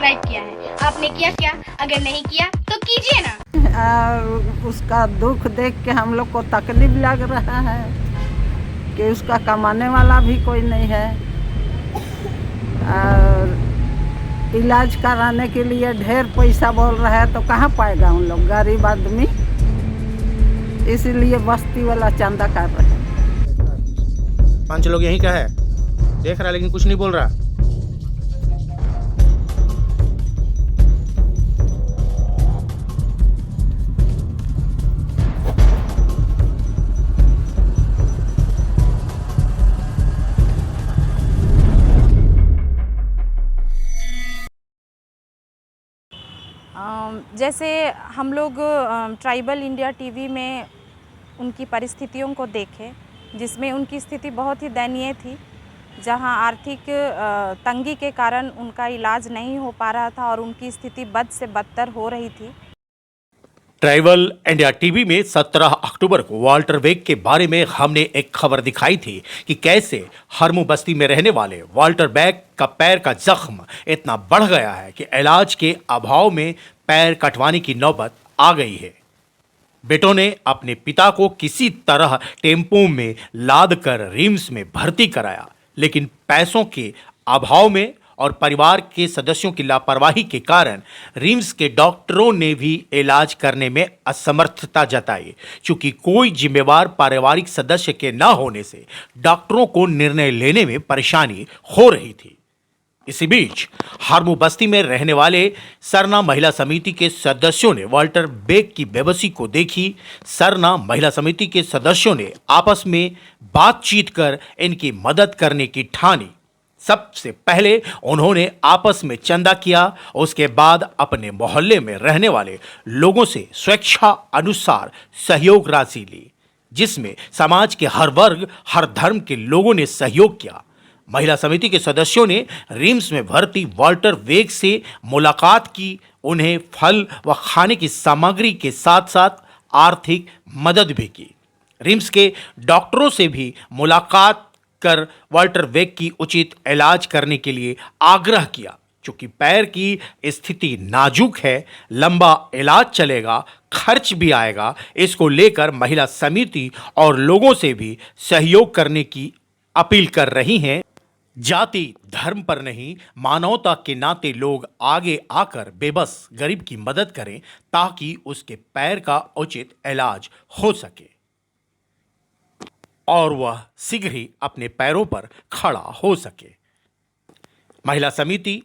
Subscribe किया है। आपने किया क्या? अगर नहीं किया तो कीजिए ना। उसका दुख देख के हम लोग को तकलीफ लग रहा है कि उसका कमाने वाला भी कोई नहीं है और इलाज कराने के लिए ढेर पैसा बोल रहा है, तो कहाँ पाएगा उन लोग, गरीब आदमी। इसीलिए बस्ती वाला चंदा कर रहे हैं। 5 लोग यहीं का है, देख रहा है लेकिन कुछ नहीं बोल रहा। जैसे हम लोग ट्राइबल इंडिया टीवी में उनकी परिस्थितियों को देखे, जिसमें उनकी स्थिति बहुत ही दयनीय थी, जहां आर्थिक तंगी के कारण उनका इलाज नहीं हो पा रहा था और उनकी स्थिति बद से बदतर हो रही थी। ट्राइबल इंडिया टीवी में 17 अक्टूबर को वाल्टर वेग के बारे में हमने एक खबर दिखाई थी कि कैसे हरमू बस्ती में रहने वाले वाल्टर वेग का पैर का जख्म इतना बढ़ गया है कि इलाज के अभाव में पैर कटवाने की नौबत आ गई है। बेटों ने अपने पिता को किसी तरह टेम्पो में लाद कर रिम्स में भर्ती कराया, लेकिन पैसों के अभाव में और परिवार के सदस्यों की लापरवाही के कारण रिम्स के डॉक्टरों ने भी इलाज करने में असमर्थता जताई। चूंकि कोई जिम्मेवार पारिवारिक सदस्य के न होने से डॉक्टरों को निर्णय लेने में परेशानी हो रही थी। इसी बीच हरमू बस्ती में रहने वाले सरना महिला समिति के सदस्यों ने वाल्टर वेग की बेबसी को देखी। सरना महिला समिति के सदस्यों ने आपस में बातचीत कर इनकी मदद करने की ठानी। सबसे पहले उन्होंने आपस में चंदा किया, उसके बाद अपने मोहल्ले में रहने वाले लोगों से स्वेच्छा अनुसार सहयोग राशि ली, जिसमें समाज के हर वर्ग हर धर्म के लोगों ने सहयोग किया। महिला समिति के सदस्यों ने रिम्स में भर्ती वाल्टर वेग से मुलाकात की, उन्हें फल व खाने की सामग्री के साथ साथ आर्थिक मदद भी की। रिम्स के डॉक्टरों से भी मुलाकात कर वाल्टर वेग की उचित इलाज करने के लिए आग्रह किया। चूंकि पैर की स्थिति नाजुक है, लंबा इलाज चलेगा, खर्च भी आएगा, इसको लेकर महिला समिति और लोगों से भी सहयोग करने की अपील कर रही हैं। जाति धर्म पर नहीं, मानवता के नाते लोग आगे आकर बेबस गरीब की मदद करें ताकि उसके पैर का उचित इलाज हो सके और वह शीघ्र ही अपने पैरों पर खड़ा हो सके। महिला समिति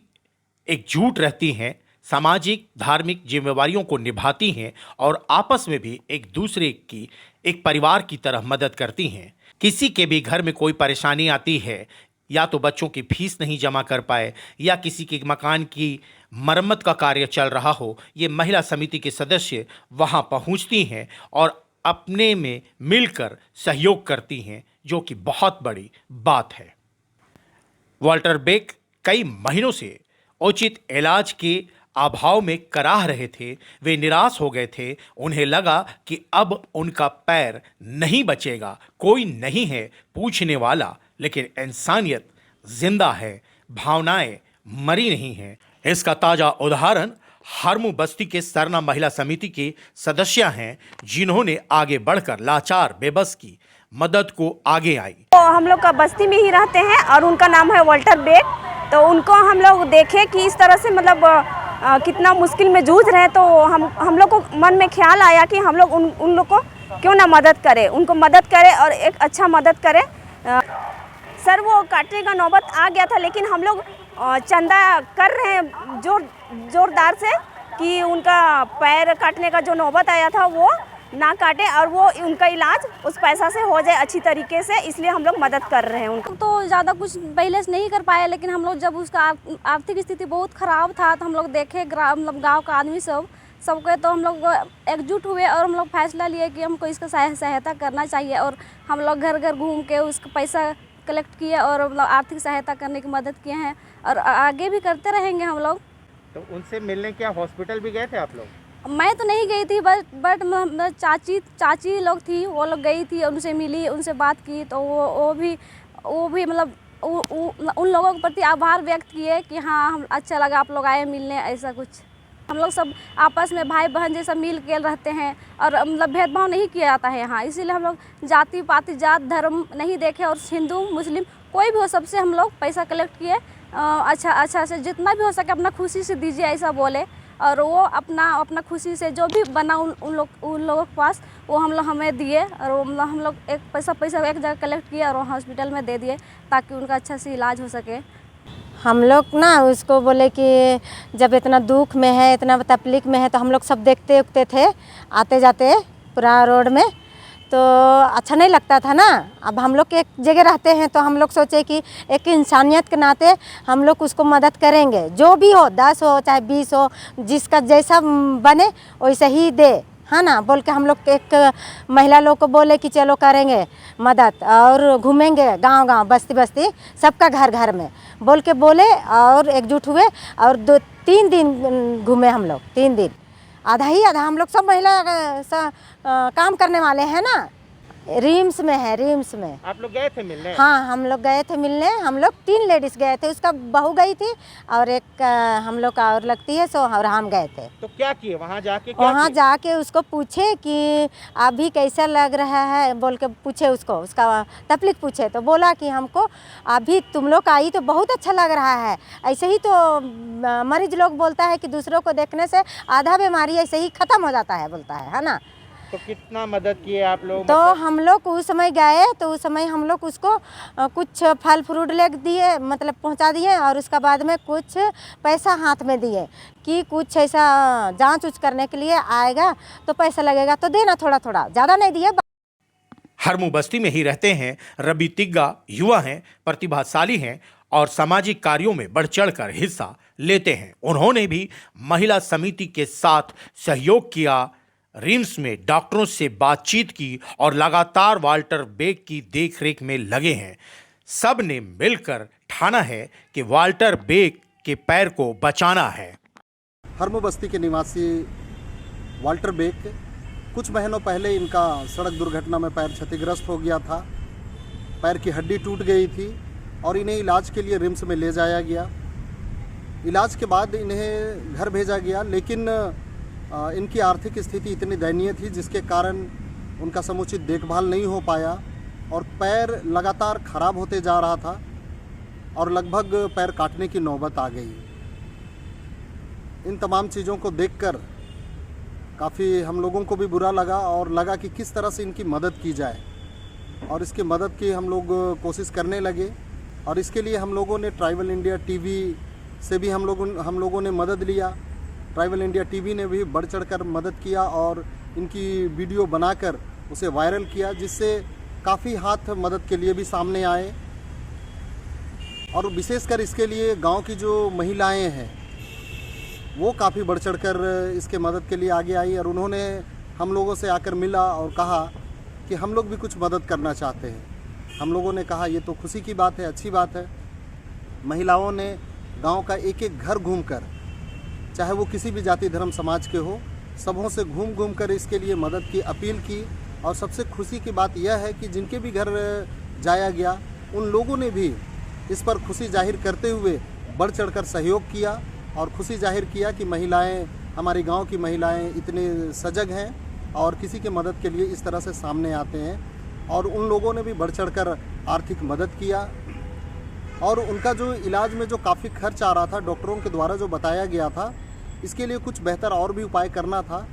एकजुट रहती हैं, सामाजिक धार्मिक जिम्मेवारियों को निभाती हैं और आपस में भी एक दूसरे की एक परिवार की तरह मदद करती हैं। किसी के भी घर में कोई परेशानी आती है, या तो बच्चों की फीस नहीं जमा कर पाए या किसी के मकान की मरम्मत का कार्य चल रहा हो, ये महिला समिति के सदस्य वहां पहुंचती हैं और अपने में मिलकर सहयोग करती हैं, जो कि बहुत बड़ी बात है। वाल्टर वेग कई महीनों से उचित इलाज के अभाव में कराह रहे थे। वे निराश हो गए थे। उन्हें लगा कि अब उनका पैर नहीं बचेगा, कोई नहीं है पूछने वाला, लेकिन इंसानियत जिंदा है, भावनाएं मरी नहीं हैं। इसका ताजा उदाहरण हरमू बस्ती के सरना महिला समिति के सदस्य हैं, जिन्होंने आगे बढ़कर लाचार बेबस की मदद को आगे आई। तो हम लोग का बस्ती में ही रहते हैं और उनका नाम है वाल्टर वेग। तो उनको हम लोग देखे कि इस तरह से मतलब कितना मुश्किल में जूझ रहे, तो हम लोग को मन में ख्याल आया कि हम लोग उन लोग को क्यों ना मदद करें, उनको मदद करें और एक अच्छा मदद करें। सर वो काटने का नौबत आ गया था, लेकिन हम लोग चंदा कर रहे हैं जोरदार से कि उनका पैर काटने का जो नौबत आया था वो ना काटे और वो उनका इलाज उस पैसा से हो जाए अच्छी तरीके से, इसलिए हम लोग मदद कर रहे हैं उनको। तो ज़्यादा कुछ पहले से नहीं कर पाए, लेकिन हम लोग जब उसका आर्थिक स्थिति बहुत ख़राब था तो हम लोग देखे मतलब गाँव का आदमी सबके, तो हम लोग एकजुट हुए और हम लोग फैसला लिए कि हमको इसका सहायता करना चाहिए। और हम लोग घर घर घूम के उसका पैसा कलेक्ट किए और मतलब आर्थिक सहायता करने की मदद किए हैं और आगे भी करते रहेंगे हम लोग। तो उनसे मिलने क्या हॉस्पिटल भी गए थे आप लोग? मैं तो नहीं गई थी, बट चाची लोग थी, वो लोग गई थी, उनसे मिली, उनसे बात की, तो वो भी मतलब उन लोगों के प्रति आभार व्यक्त किए कि हाँ हम अच्छा लगा आप लोग आए मिलने, ऐसा कुछ। हम लोग सब आपस में भाई बहन जैसा मिल के रहते हैं और मतलब भेदभाव नहीं किया जाता है यहाँ, इसीलिए हम लोग जाति पाति जात धर्म नहीं देखे और हिंदू मुस्लिम कोई भी हो सबसे हम लोग पैसा कलेक्ट किए। अच्छा से जितना भी हो सके अपना खुशी से दीजिए ऐसा बोले, और वो अपना खुशी से जो भी बना उन लोगों के पास वो हम लोग हमें दिए, और वो हम लोग एक पैसा एक जगह कलेक्ट किए और वो हॉस्पिटल में दे दिए ताकि उनका अच्छा से इलाज हो सके। हम लोग ना उसको बोले कि जब इतना दुख में है, इतना तकलीफ में है, तो हम लोग सब देखते उखते थे आते जाते पूरा रोड में, तो अच्छा नहीं लगता था ना। अब हम लोग एक जगह रहते हैं तो हम लोग सोचे कि एक इंसानियत के नाते हम लोग उसको मदद करेंगे, जो भी हो 10 हो चाहे 20 हो, जिसका जैसा बने वैसे ही दे, है ना, बोल के हम लोग एक महिला लोग को बोले कि चलो करेंगे मदद और घूमेंगे गांव-गांव बस्ती सबका घर में बोल के बोले और एकजुट हुए और 2-3 दिन घूमे हम लोग, 3 दिन आधा हम लोग सब महिला काम करने वाले हैं ना। रिम्स में है, रिम्स में। आप लोग गए थे मिलने? हाँ हम लोग गए थे मिलने, हम लोग 3 लेडीज़ गए थे, उसका बहू गई थी और एक हम लोग का और लगती है सो और हम गए थे। तो क्या किए वहाँ जाके? वहाँ जाके उसको पूछे कि अभी कैसा लग रहा है बोल के पूछे उसको, उसका तकलीफ पूछे तो बोला कि हमको अभी तुम लोग आई तो बहुत अच्छा लग रहा है। ऐसे ही तो मरीज लोग बोलता है कि दूसरों को देखने से आधा बीमारी ऐसे ही ख़त्म हो जाता है बोलता है ना। तो कितना मदद किए आप लोग? तो हम लोग उस समय गए तो उस समय हम लोग उसको कुछ फल फ्रूट ले दिए, मतलब पहुंचा दिए, और उसका बाद में कुछ पैसा हाथ में दिए कि कुछ ऐसा जांच उच करने के लिए आएगा तो पैसा लगेगा तो देना थोड़ा थोड़ा, ज़्यादा नहीं दिए। हरमू बस्ती में ही रहते हैं रवि तिग्गा, युवा हैं, प्रतिभाशाली हैं और सामाजिक कार्यों में बढ़ चढ़कर हिस्सा लेते हैं। उन्होंने भी महिला समिति के साथ सहयोग किया, रिम्स में डॉक्टरों से बातचीत की और लगातार वाल्टर बेग की देखरेख में लगे हैं। सब ने मिलकर ठाना है कि वाल्टर बेग के पैर को बचाना है। हरमू बस्ती के निवासी वाल्टर बेग, कुछ महीनों पहले इनका सड़क दुर्घटना में पैर क्षतिग्रस्त हो गया था, पैर की हड्डी टूट गई थी और इन्हें इलाज के लिए रिम्स में ले जाया गया। इलाज के बाद इन्हें घर भेजा गया, लेकिन इनकी आर्थिक स्थिति इतनी दयनीय थी जिसके कारण उनका समुचित देखभाल नहीं हो पाया और पैर लगातार खराब होते जा रहा था और लगभग पैर काटने की नौबत आ गई। इन तमाम चीज़ों को देखकर काफ़ी हम लोगों को भी बुरा लगा और लगा कि किस तरह से इनकी मदद की जाए, और इसकी मदद की हम लोग कोशिश करने लगे। और इसके लिए हम लोगों ने ट्राइबल इंडिया टीवी से भी हम लोगों ने मदद लिया। ट्राइबल इंडिया टीवी ने भी बढ़ चढ़कर मदद किया और इनकी वीडियो बनाकर उसे वायरल किया, जिससे काफ़ी हाथ मदद के लिए भी सामने आए। और विशेषकर इसके लिए गांव की जो महिलाएं हैं वो काफ़ी बढ़ चढ़कर इसके मदद के लिए आगे आई और उन्होंने हम लोगों से आकर मिला और कहा कि हम लोग भी कुछ मदद करना चाहते हैं। हम लोगों ने कहा ये तो खुशी की बात है, अच्छी बात है। महिलाओं ने गांव का एक एक घर घूमकर, चाहे वो किसी भी जाति धर्म समाज के हो, सबों से घूम कर इसके लिए मदद की अपील की। और सबसे खुशी की बात यह है कि जिनके भी घर जाया गया उन लोगों ने भी इस पर खुशी जाहिर करते हुए बढ़ चढ़कर सहयोग किया और खुशी जाहिर किया कि महिलाएं, हमारे गांव की महिलाएं इतने सजग हैं और किसी के मदद के लिए इस तरह से सामने आते हैं। और उन लोगों ने भी बढ़ चढ़कर आर्थिक मदद किया और उनका जो इलाज में जो काफ़ी खर्च आ रहा था डॉक्टरों के द्वारा जो बताया गया था, इसके लिए कुछ बेहतर और भी उपाय करना था।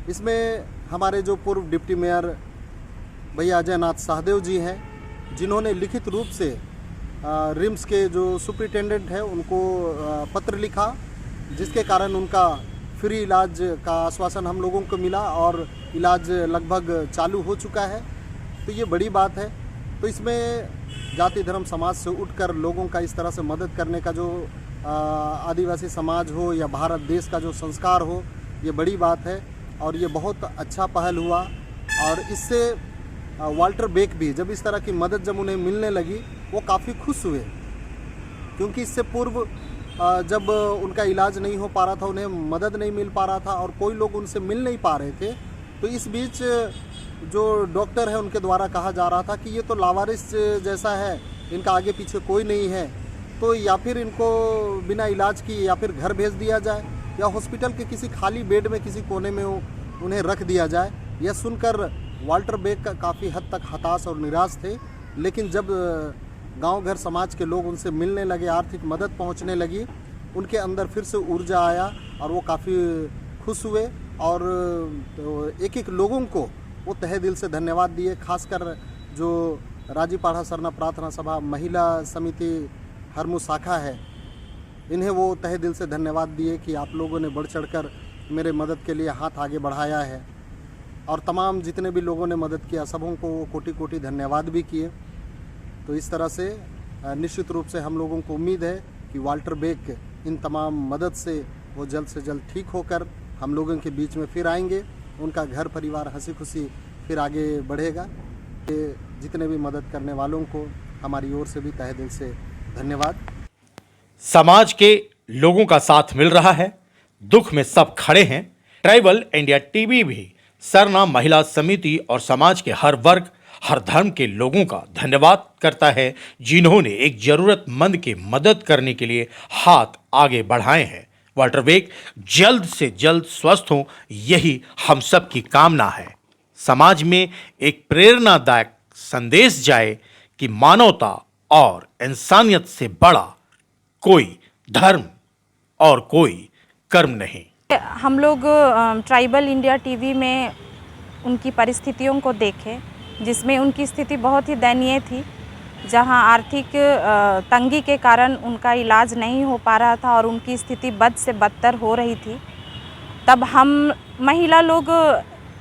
इसमें हमारे जो पूर्व डिप्टी मेयर भैया अजय नाथ सहदेव जी हैं, जिन्होंने लिखित रूप से रिम्स के जो सुपरिटेंडेंट है उनको पत्र लिखा, जिसके कारण उनका फ्री इलाज का आश्वासन हम लोगों को मिला और इलाज लगभग चालू हो चुका है। तो ये बड़ी बात है। तो इसमें जाति धर्म समाज से उठकर लोगों का इस तरह से मदद करने का जो आदिवासी समाज हो या भारत देश का जो संस्कार हो, ये बड़ी बात है और ये बहुत अच्छा पहल हुआ। और इससे वाल्टर बेग भी जब इस तरह की मदद जब उन्हें मिलने लगी वो काफ़ी खुश हुए, क्योंकि इससे पूर्व जब उनका इलाज नहीं हो पा रहा था, उन्हें मदद नहीं मिल पा रहा था और कोई लोग उनसे मिल नहीं पा रहे थे। तो इस बीच जो डॉक्टर है उनके द्वारा कहा जा रहा था कि ये तो लावारिस जैसा है, इनका आगे पीछे कोई नहीं है, तो या फिर इनको बिना इलाज की या फिर घर भेज दिया जाए या हॉस्पिटल के किसी खाली बेड में किसी कोने में उन्हें रख दिया जाए। यह सुनकर वाल्टर बेग का काफ़ी हद तक हताश और निराश थे, लेकिन जब गांव घर समाज के लोग उनसे मिलने लगे, आर्थिक मदद पहुंचने लगी, उनके अंदर फिर से ऊर्जा आया और वो काफ़ी खुश हुए और एक एक लोगों को वो तहे दिल से धन्यवाद दिए। खासकर जो राजीपाड़ा सरना प्रार्थना सभा महिला समिति हरमू शाखा है, इन्हें वो तहे दिल से धन्यवाद दिए कि आप लोगों ने बढ़ चढ़कर मेरे मदद के लिए हाथ आगे बढ़ाया है। और तमाम जितने भी लोगों ने मदद किया सबों को कोटि कोटि धन्यवाद भी किए। तो इस तरह से निश्चित रूप से हम लोगों को उम्मीद है कि वाल्टर बेग इन तमाम मदद से वो जल्द से जल्द ठीक होकर हम लोगों के बीच में फिर आएंगे, उनका घर परिवार हंसी खुशी फिर आगे बढ़ेगा। जितने भी मदद करने वालों को हमारी ओर से भी तहे दिल से धन्यवाद। समाज के लोगों का साथ मिल रहा है, दुख में सब खड़े हैं। ट्राइबल इंडिया टीवी भी सरना महिला समिति और समाज के हर वर्ग हर धर्म के लोगों का धन्यवाद करता है, जिन्होंने एक जरूरतमंद की मदद करने के लिए हाथ आगे बढ़ाए हैं। वाल्टर बेग जल्द से जल्द स्वस्थ हों, यही हम सब की कामना है। समाज में एक प्रेरणादायक संदेश जाए कि मानवता और इंसानियत से बड़ा कोई धर्म और कोई कर्म नहीं। हम लोग ट्राइबल इंडिया टीवी में उनकी परिस्थितियों को देखे, जिसमें उनकी स्थिति बहुत ही दयनीय थी, जहां आर्थिक तंगी के कारण उनका इलाज नहीं हो पा रहा था और उनकी स्थिति बद से बदतर हो रही थी। तब हम महिला लोग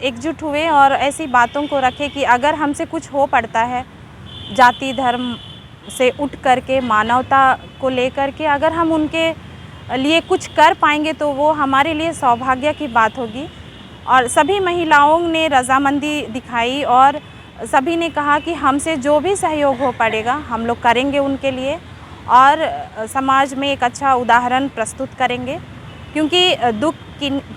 एकजुट हुए और ऐसी बातों को रखे कि अगर हमसे कुछ हो पड़ता है, जाति धर्म से उठ करके मानवता को लेकर के अगर हम उनके लिए कुछ कर पाएंगे तो वो हमारे लिए सौभाग्य की बात होगी। और सभी महिलाओं ने रजामंदी दिखाई और सभी ने कहा कि हमसे जो भी सहयोग हो पड़ेगा हम लोग करेंगे उनके लिए और समाज में एक अच्छा उदाहरण प्रस्तुत करेंगे, क्योंकि दुख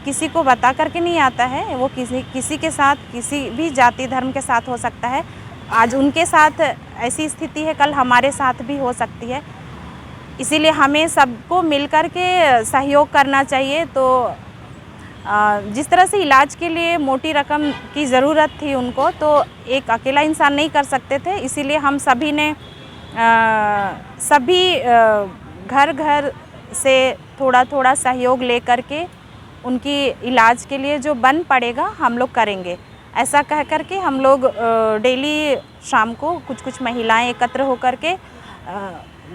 किसी को बता करके नहीं आता है, वो किसी के साथ किसी भी जाति धर्म के साथ हो सकता है। आज उनके साथ ऐसी स्थिति है, कल हमारे साथ भी हो सकती है। इसीलिए हमें सबको मिलकर के सहयोग करना चाहिए। तो जिस तरह से इलाज के लिए मोटी रकम की ज़रूरत थी उनको, तो एक अकेला इंसान नहीं कर सकते थे, इसीलिए हम सभी ने सभी घर घर से थोड़ा थोड़ा सहयोग ले करके उनकी इलाज के लिए जो बन पड़ेगा हम लोग करेंगे। ऐसा कह कर के हम लोग डेली शाम को कुछ महिलाएं एकत्र होकर के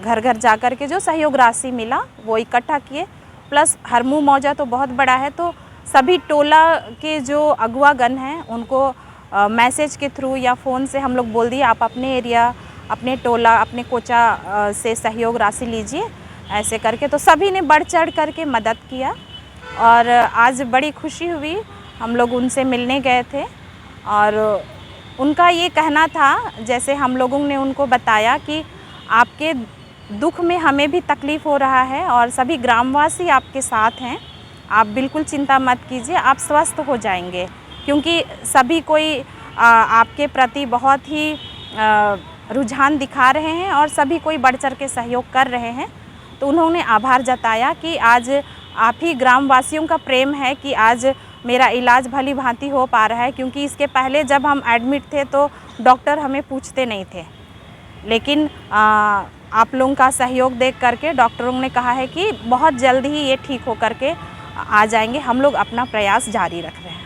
घर घर जा कर के जो सहयोग राशि मिला वो इकट्ठा किए। प्लस हरमू मौजा तो बहुत बड़ा है, तो सभी टोला के जो अगुवागण हैं उनको मैसेज के थ्रू या फ़ोन से हम लोग बोल दिए आप अपने एरिया, अपने टोला, अपने कोचा से सहयोग राशि लीजिए, ऐसे करके। तो सभी ने बढ़ चढ़ करके मदद किया और आज बड़ी खुशी हुई। हम लोग उनसे मिलने गए थे और उनका ये कहना था, जैसे हम लोगों ने उनको बताया कि आपके दुख में हमें भी तकलीफ़ हो रहा है और सभी ग्रामवासी आपके साथ हैं, आप बिल्कुल चिंता मत कीजिए, आप स्वस्थ हो जाएंगे, क्योंकि सभी कोई आपके प्रति बहुत ही रुझान दिखा रहे हैं और सभी कोई बढ़ चढ़ के सहयोग कर रहे हैं। तो उन्होंने आभार जताया कि आज आप ही ग्रामवासियों का प्रेम है कि आज मेरा इलाज भली भांति हो पा रहा है, क्योंकि इसके पहले जब हम एडमिट थे तो डॉक्टर हमें पूछते नहीं थे, लेकिन आप लोगों का सहयोग देख करके डॉक्टरों ने कहा है कि बहुत जल्द ही ये ठीक हो करके आ जाएंगे। हम लोग अपना प्रयास जारी रख रहे हैं।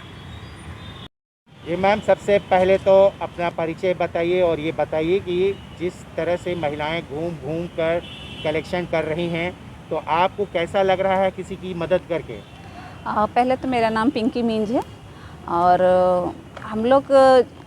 ये मैम, सबसे पहले तो अपना परिचय बताइए और ये बताइए कि जिस तरह से महिलाएं घूम घूम कर कलेक्शन कर रही हैं, तो आपको कैसा लग रहा है किसी की मदद करके? पहले तो मेरा नाम पिंकी मींज है और हम लोग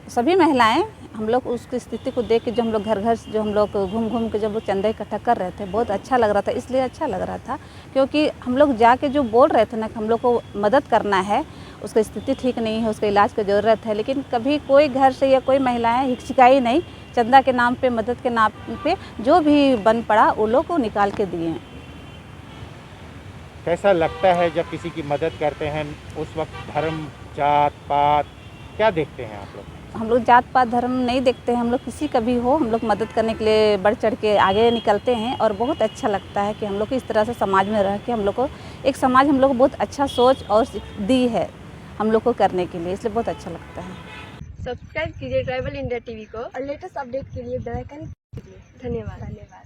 सभी महिलाएं, हम लोग उसकी स्थिति को देख के जो हम लोग घर घर जो हम लोग घूम घूम के जब वो चंदा इकट्ठा कर रहे थे, बहुत अच्छा लग रहा था। इसलिए अच्छा लग रहा था क्योंकि हम लोग जाके जो बोल रहे थे ना कि हम लोग को मदद करना है, उसकी स्थिति ठीक नहीं है, उसके इलाज की ज़रूरत है, लेकिन कभी कोई घर से या कोई महिलाएं हिचकिचाई नहीं, चंदा के नाम पे, मदद के नाम पे जो भी बन पड़ा वो लोग को निकाल के दिए। कैसा लगता है जब किसी की मदद करते हैं, उस वक्त धर्म, जात पात क्या देखते हैं आप लोग? हम लोग जात पात धर्म नहीं देखते हैं, हम लोग किसी का भी हो, हम लोग मदद करने के लिए बढ़ चढ़ के आगे निकलते हैं और बहुत अच्छा लगता है कि हम लोग को इस तरह से समाज में रह के हम लोग को एक समाज हम लोग को बहुत अच्छा सोच और दी है हम लोग को करने के लिए, इसलिए बहुत अच्छा लगता है। सब्सक्राइब कीजिए ट्राइबल इंडिया टीवी को और लेटेस्ट अपडेट के लिए बेल आइकन दबाइए। धन्यवाद।